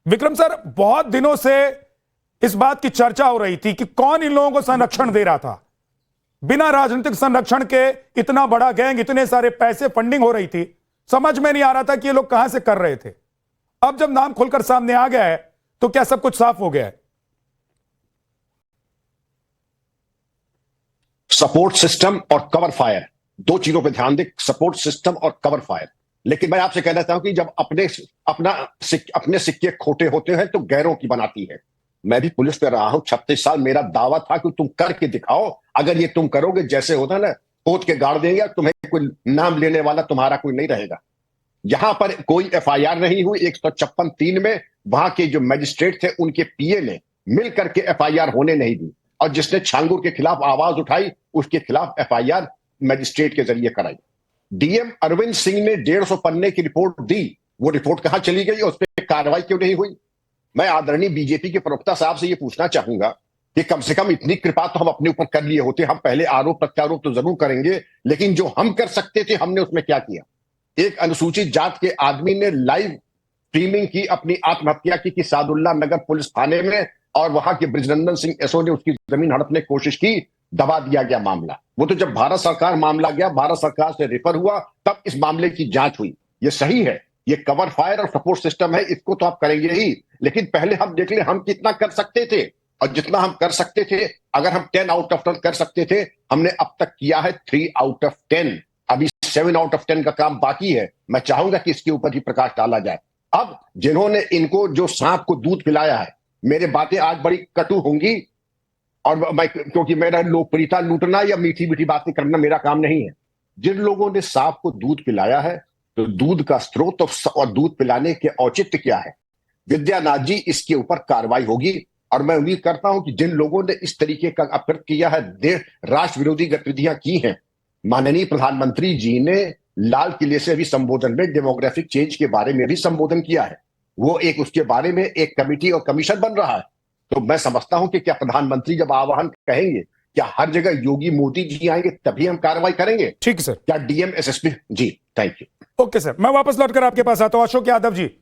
Vikram sir, बहुत दिनों से इस बात की चर्चा हो रही थी कि कौन इन लोगों को संरक्षण दे रहा था। बिना राजनीतिक संरक्षण के इतना बड़ा गैंग, इतने सारे पैसे, फंडिंग हो रही थी, समझ में नहीं आ रहा था कि ये लोग कहां से कर रहे थे। अब जब नाम खुलकर सामने आ गया है तो क्या सब कुछ साफ हो गया है? सपोर्ट सिस्टम और कवर फायर, दो चीजों पे ध्यान दें, सपोर्ट सिस्टम और कवर फायर। लेकिन मैं आपसे कहना चाहूं कि जब अपने सिक्के खोटे होते हैं तो गैरों की बनाती है। मैं भी पुलिस पे रहा हूं 36 साल, मेरा दावा था कि तुम करके दिखाओ, अगर ये तुम करोगे जैसे होता ना, खोद के गाड़ देंगे, तुम्हें कोई नाम लेने वाला तुम्हारा कोई नहीं रहेगा। यहां पर कोई एफआईआर नहीं हुई। 156(3) में वहां के जो मजिस्ट्रेट थे उनके पीए ने मिल करके एफआईआर होने नहीं दी, और जिसने छांगुर के खिलाफ आवाज उठाई उसके खिलाफ एफआईआर मजिस्ट्रेट के जरिए कराई। डीएम अरविंद सिंह ने 150 पन्ने की रिपोर्ट दी, वो रिपोर्ट कहां चली गई और उस पर कार्रवाई क्यों नहीं हुई? मैं आदरणीय बीजेपी के प्रवक्ता साहब से यह पूछना चाहूंगा कि कम से कम इतनी कृपा तो हम अपने ऊपर कर लिए होते। हम पहले आरोप प्रत्यारोप तो जरूर करेंगे, लेकिन जो हम कर सकते थे हमने उसमें क्या किया? एक अनुसूचित जात के आदमी ने लाइव स्ट्रीमिंग की, अपनी आत्महत्या की सादुल्ला नगर पुलिस थाने में, और वहां के ब्रिजनंदन सिंह एसओ ने उसकी जमीन हड़पने की कोशिश की, दबा दिया गया मामला। वो तो जब भारत सरकार मामला गया, भारत सरकार से रेफर हुआ, तब इस मामले की जांच हुई। ये सही है, ये कवर फायर और सपोर्ट सिस्टम है, इसको तो आप करेंगे ही, लेकिन पहले हम देख ले हम कितना कर सकते थे। और जितना हम कर सकते थे, अगर हम 10 आउट ऑफ 10 कर सकते थे, हमने अब तक किया है 3 आउट ऑफ 10। अभी 7 आउट ऑफ 10 का काम बाकी है। मैं चाहूंगा कि इसके ऊपर ही प्रकाश डाला जाए। अब जिन्होंने इनको जो सांप को दूध पिलाया है, मेरे बातें आज बड़ी कटु होंगी, और मैं, क्योंकि मेरा लोकप्रियता लूटना या मीठी मीठी बातें करना मेरा काम नहीं है। जिन लोगों ने सांप को दूध पिलाया है, तो दूध का स्रोत और दूध पिलाने के औचित्य क्या है? विद्यानाथ जी, इसके ऊपर कार्रवाई होगी। और मैं उम्मीद करता हूं कि जिन लोगों ने इस तरीके का अपकृत्य किया है, राष्ट्र विरोधी गतिविधियां की हैं, माननीय प्रधानमंत्री जी ने लाल किले से अभी संबोधन में डेमोग्राफिक चेंज के बारे में भी संबोधन किया है। वो एक उसके बारे में एक कमिटी और कमीशन बन रहा है। तो मैं समझता हूं कि क्या प्रधानमंत्री जब आह्वान कहेंगे, क्या हर जगह योगी मोदी जी आएंगे तभी हम कार्रवाई करेंगे? ठीक सर। क्या DM SSP ji? Thank you. Okay sir, मैं वापस लौटकर आपके पास आता हूं। अशोक यादव जी,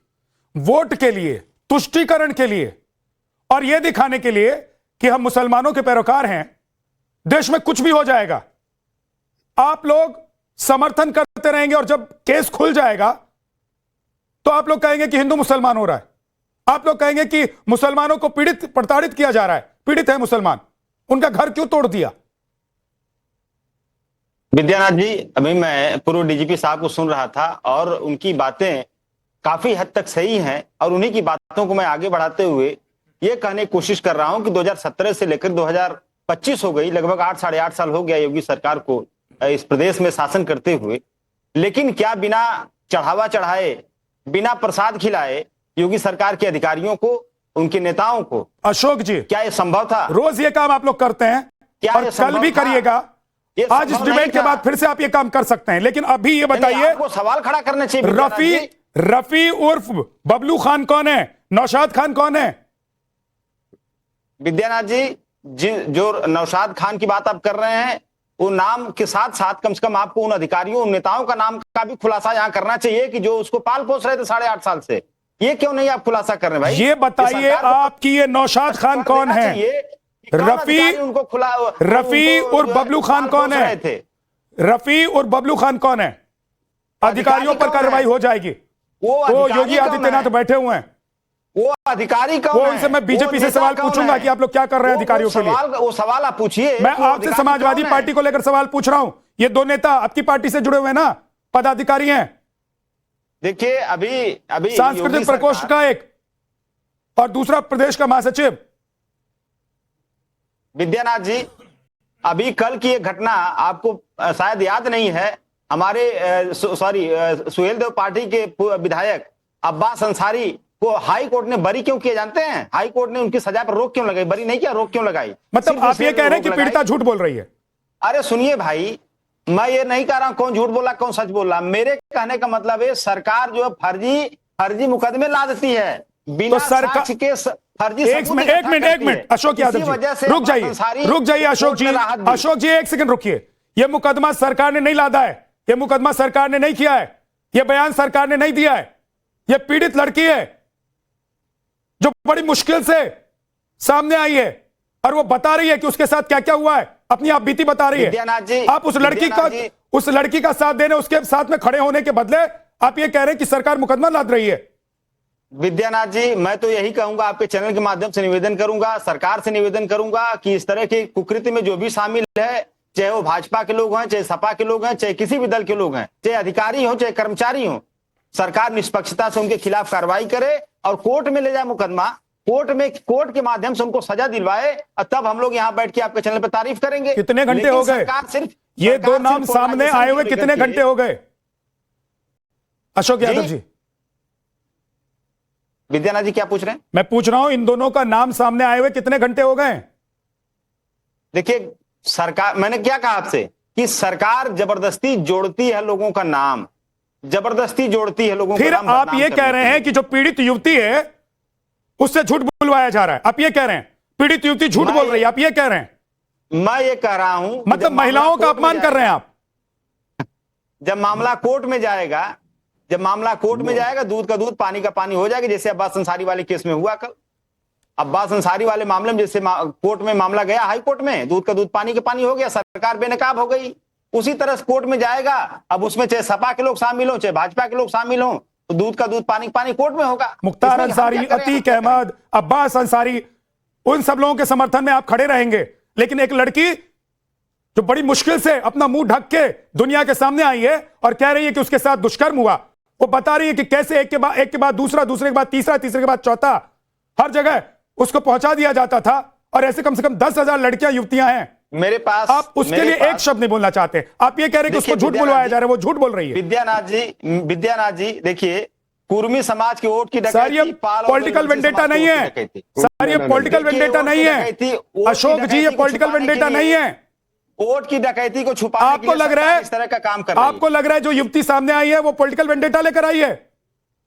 वोट के लिए, तुष्टीकरण के लिए और यह दिखाने के लिए कि हम मुसलमानों के पैरोकार हैं, देश में कुछ भी हो जाएगा, आप लोग समर्थन करते रहेंगे, और जब केस खुल जाएगा तो आप लोग कहेंगे कि हिंदू मुसलमान हो रहा है, आप लोग कहेंगे कि मुसलमानों को पीड़ित प्रताड़ित किया जा रहा है, पीड़ित है मुसलमान, उनका घर क्यों तोड़ दिया? विद्यानाथ जी, अभी मैं पूर्व डीजीपी साहब को सुन रहा था और उनकी बातें काफी हद तक सही हैं, और उन्हीं की बातों को मैं आगे बढ़ाते हुए ये कहने की कोशिश कर रहा हूं कि 2017 से लेकर 2025 हो गई, लगभग 8 साढ़े 8 साल हो गया योगी सरकार को इस प्रदेश में शासन करते हुए। लेकिन क्या बिना चढ़ावा चढ़ाए, बिना प्रसाद खिलाए योगी सरकार के अधिकारियों को, उनके नेताओं को, अशोक जी, क्या ये संभव था? रोज ये काम आप लोग करते हैं, क्या और कल भी करिएगा। आज इस डिबेट के बाद फिर से आप ये काम कर सकते हैं, लेकिन अभी ये बताइए, आपको सवाल खड़ा करना चाहिए। रफी उर्फ बबलू खान कौन है? नौशाद खान कौन है? विद्यानाथ जी, जो नौशाद खान की बात आप कर रहे हैं, वो नाम के साथ साथ कम से कम आपको उन अधिकारियों, उन नेताओं का नाम का भी खुलासा यहां करना चाहिए कि जो उसको पाल पोस रहे थे 8.5 साल से। ये क्यों नहीं आप खुलासा कर रहे भाई? ये बताइए आपकी ये नौशाद खान कौन है? रफी और बबलू खान कौन है? रफी और बबलू खान कौन है? अधिकारियों पर कार्रवाई हो जाएगी। वो योगी आदित्यनाथ बैठे हुए हैं, वो अधिकारी कौन है? उनसे मैं बीजेपी से सवाल पूछूंगा कि आप लोग क्या कर रहे हैं अधिकारियों के लिए। वो सवाल आप पूछिए। मैं आपसे समाजवादी पार्टी को लेकर सवाल पूछ रहा हूं। ये दो नेता आपकी पार्टी से जुड़े हुए हैं ना, पदाधिकारी हैं। देखिए, अभी सांस्कृतिक प्रकोष्ठ का एक, और दूसरा प्रदेश का महासचिव। विद्यानाथ जी, अभी कल की एक घटना आपको शायद याद नहीं है, हमारे सुहेल देव पार्टी के विधायक अब्बास अंसारी को हाई कोर्ट ने बरी क्यों किया जानते हैं? हाई कोर्ट ने उनकी सजा पर रोक क्यों लगाई? बरी नहीं किया, रोक क्यों लगाई? मतलब आप ये कह रहे हैं कि पीड़िता झूठ बोल रही है? अरे सुनिए भाई, मैं ये नहीं कह रहा हूं कौन झूठ बोला कौन सच बोला। मेरे कहने का मतलब है, सरकार जो है फर्जी मुकदमे ला देती है, बिना साक्ष्य के फर्जी। एक मिनट अशोक यादव जी, रुक जाइए अशोक जी, एक सेकंड रुकिए। यह मुकदमा सरकार ने नहीं लादा है, यह मुकदमा सरकार ने नहीं किया है, यह बयान सरकार ने नहीं दिया है, यह पीड़ित लड़की है, जो बड़ी मुश्किल से सामने आई है और वो बता रही है कि उसके साथ क्या क्या हुआ है, अपनी आप बीती बता रही विद्यानाथ जी, है। आप उस लड़की का साथ देने, उसके साथ में खड़े होने के बदले आप ये कह रहे हैं कि सरकार मुकदमा लाद रही है। विद्यानाथ जी, मैं तो यही कहूंगा, आपके चैनल के माध्यम से निवेदन करूंगा, सरकार से निवेदन करूंगा कि इस तरह की कुकृत्य में जो भी शामिल है, चाहे वो भाजपा के लोग हैं, चाहे सपा के लोग हैं, चाहे किसी भी दल के लोग हैं, चाहे अधिकारी हो चाहे कर्मचारी हो, सरकार निष्पक्षता से उनके खिलाफ कार्रवाई करे और कोर्ट में ले जाए मुकदमा, कोर्ट के माध्यम से उनको सजा दिलवाए, और तब हम लोग यहाँ बैठ के आपके चैनल पर तारीफ करेंगे। कितने घंटे हो गए ये दो नाम सामने आए हुए? कितने घंटे हो गए अशोक यादव जी? विद्यानाथ जी क्या पूछ रहे हैं? मैं पूछ रहा हूं इन दोनों का नाम सामने आए हुए कितने घंटे हो गए? देखिए, सरकार, मैंने क्या कहा आपसे कि सरकार जबरदस्ती जोड़ती है लोगों का नाम, जबरदस्ती जोड़ती है लोगों फिर का नाम। आप ये कह रहे हैं कि जो पीड़ित युवती है उससे झूठ बुलवाया जा रहा है, आप ये कह रहे हैं पीड़ित युवती झूठ बोल रही है, आप ये कह रहे हैं? मैं ये कह रहा हूं, मतलब महिलाओं का अपमान कर रहे हैं आप। जब मामला कोर्ट में जाएगा, दूध का दूध पानी का पानी हो जाएगा, जैसे अब्बास अंसारी वाले केस में हुआ कल। अब्बास अंसारी वाले मामले में जैसे कोर्ट में मामला गया, हाई कोर्ट में, दूध का दूध पानी का पानी हो गया, सरकार बेनकाब हो गई, उसी तरह से कोर्ट में जाएगा। अब उसमें चाहे सपा के लोग शामिल हो चाहे भाजपा के लोग शामिल हो, तो दूध का दूध पानी का पानी कोर्ट में होगा। मुख्तार अंसारी, अतीक अहमद, अब्बास अंसारी, उन सब लोगों के समर्थन में आप खड़े रहेंगे, लेकिन एक लड़की जो बड़ी मुश्किल से अपना मुंह ढक के दुनिया के सामने आई है और कह रही है कि उसके साथ दुष्कर्म हुआ, वो बता रही है कि कैसे एक के बाद दूसरा, दूसरे के बाद तीसरा, तीसरे के बाद चौथा, हर जगह उसको पहुंचा दिया जाता था, और ऐसे कम से कम 10,000 लड़कियां युवतियां हैं मेरे पास। आप उसके लिए एक शब्द नहीं बोलना चाहते, आप ये कह रहे हैं कि उसको झूठ बुलवाया जा रहा है, वो झूठ बोल रही है। विद्यानाथ जी देखिए, कुर्मी समाज की वोट की सर ये पॉलिटिकल वेंडेटा नहीं है, सर ये पॉलिटिकल वेंडेटा नहीं है अशोक जी, ये पॉलिटिकल वेंडेटा नहीं है। वोट की डकैती को छुपाने आपको लग रहा है इस तरह का काम कर रही है। आपको लग रहा है जो युवती सामने आई है वो पॉलिटिकल वेंडेटा लेकर आई है?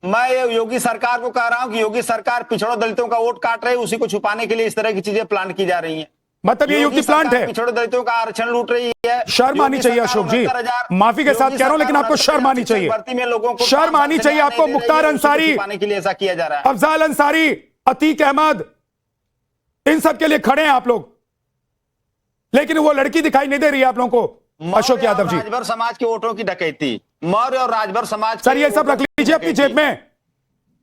मैं ये योगी सरकार को कह रहा हूं कि योगी सरकार पिछड़ों दलितों का वोट काट रही है, उसी को छुपाने के लिए इस तरह की चीजें प्लान की जा रही हैं। मतलब ये युवती प्लांट है, पिछड़ों दलितों का आरक्षण लूट रही है। शर्म आनी चाहिए अशोक जी, माफी के साथ कह रहा हूं, लेकिन आपको शर्म आनी चाहिए, शर्म आनी चाहिए आपको। मुख्तार अंसारी के लिए ऐसा किया जा रहा है, अफजाल अंसारी, अतीक अहमद, इन सब के लिए खड़े हैं आप लोग, लेकिन वो लड़की दिखाई नहीं दे रही है आप लोगों को। अशोक यादव जी, राजभर समाज के वोटों की डकैती, मौर्य और राजभर समाज, सर ये सब रख लीजिए अपनी जेब में,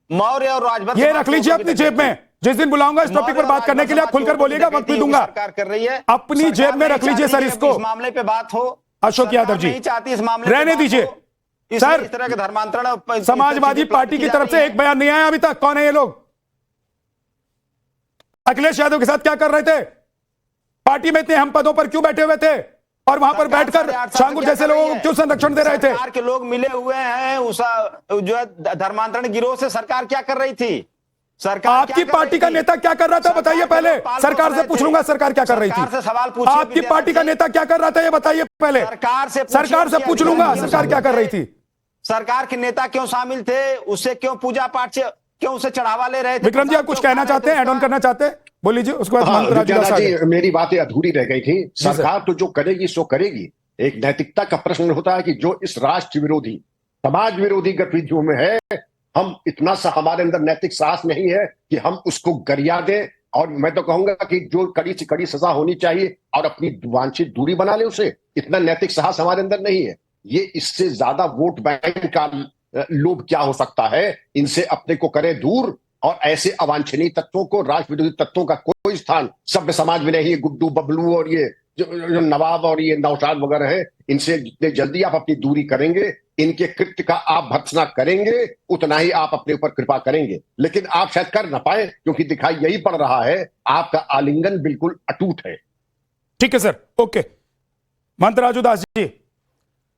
मौर्य और राजभर ये रख लीजिए अपनी जेब में। जिस दिन बुलाऊंगा इस टॉपिक पर बात करने के लिए आप खुलकर बोलिएगा, वक्त भी दूंगा। सरकार कर रही है, अपनी जेब में रख लीजिए सर इसको। इस मामले पे बात हो, अशोक यादव जी नहीं चाहती इस मामले रहने दीजिए सर। इस तरह के धर्मांतरण समाजवादी पार्टी की तरफ से एक बयान नहीं आया अभी तक। कौन है ये लोग? अखिलेश यादव के साथ क्या कर रहे थे? पार्टी में इतने हम पदों पर क्यों बैठे हुए थे और वहां पर बैठकर शांगुर जैसे लोगों को क्यों संरक्षण दे रहे थे? सरकार के लोग मिले हुए हैं उस जो है धर्मांतरण गिरोह से। सरकार क्या कर रही थी? सरकार आपकी पार्टी का नेता क्या कर रहा था बताइए पहले। सरकार से पूछ लूंगा सरकार क्या कर रही थी। सवाल पूछिए, आपकी पार्टी का नेता क्या कर रहा था ये बताइए पहले। सरकार से पूछ लूंगा सरकार क्या कर रही थी। सरकार के नेता क्यों शामिल थे? उससे क्यों पूजा पाठ से क्यों उसे चढ़ावा ले रहे थे? विक्रम जी आप कुछ कहना चाहते हैं, ऐड ऑन करना चाहते हैं, बोल लीजिए। उसके बाद विद्यानाथ जी मेरी बातें अधूरी रह गई थी। सरकार तो जो करेगी सो करेगी। एक नैतिकता का प्रश्न होता है कि जो इस राष्ट्र विरोधी समाज विरोधी गतिविधियों में है, हम इतना सा हमारे अंदर नैतिक साहस नहीं है कि हम उसको गरिया दें। और मैं तो कहूंगा कि जो कड़ी से कड़ी सजा होनी चाहिए और अपनी वांछित दूरी बना ले उसे, इतना नैतिक साहस हमारे अंदर नहीं है। ये इससे ज्यादा वोट बैंक का लोभ क्या हो सकता है। इनसे अपने को करे दूर और ऐसे अवांछनीय तत्वों को, राष्ट्र विरोधी तत्वों का कोई स्थान सभ्य समाज में नहीं है। गुड्डू बबलू और ये जो नवाब और ये नौशाद वगैरह है, इनसे जितने जल्दी आप अपनी दूरी करेंगे, इनके कृत्य का आप भर्त्सना करेंगे, उतना ही आप अपने ऊपर कृपा करेंगे। लेकिन आप शायद कर ना पाए क्योंकि दिखाई यही पड़ रहा है आपका आलिंगन बिल्कुल अटूट है। ठीक है सर, ओके। महंत राजू दास जी,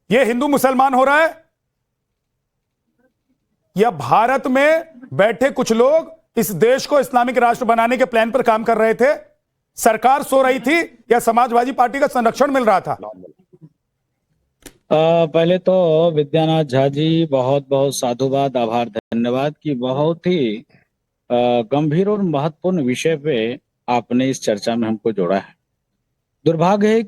ये हिंदू मुसलमान हो रहा है या भारत में बैठे कुछ लोग इस देश को इस्लामिक राष्ट्र बनाने के प्लान पर काम कर रहे थे? सरकार सो रही थी या समाजवादी पार्टी का संरक्षण मिल रहा था? पहले तो विद्यानाथ झा जी बहुत बहुत साधुवाद, आभार, धन्यवाद कि बहुत ही गंभीर और महत्वपूर्ण विषय पे आपने इस चर्चा में हमको जोड़ा है। दुर्भाग्य है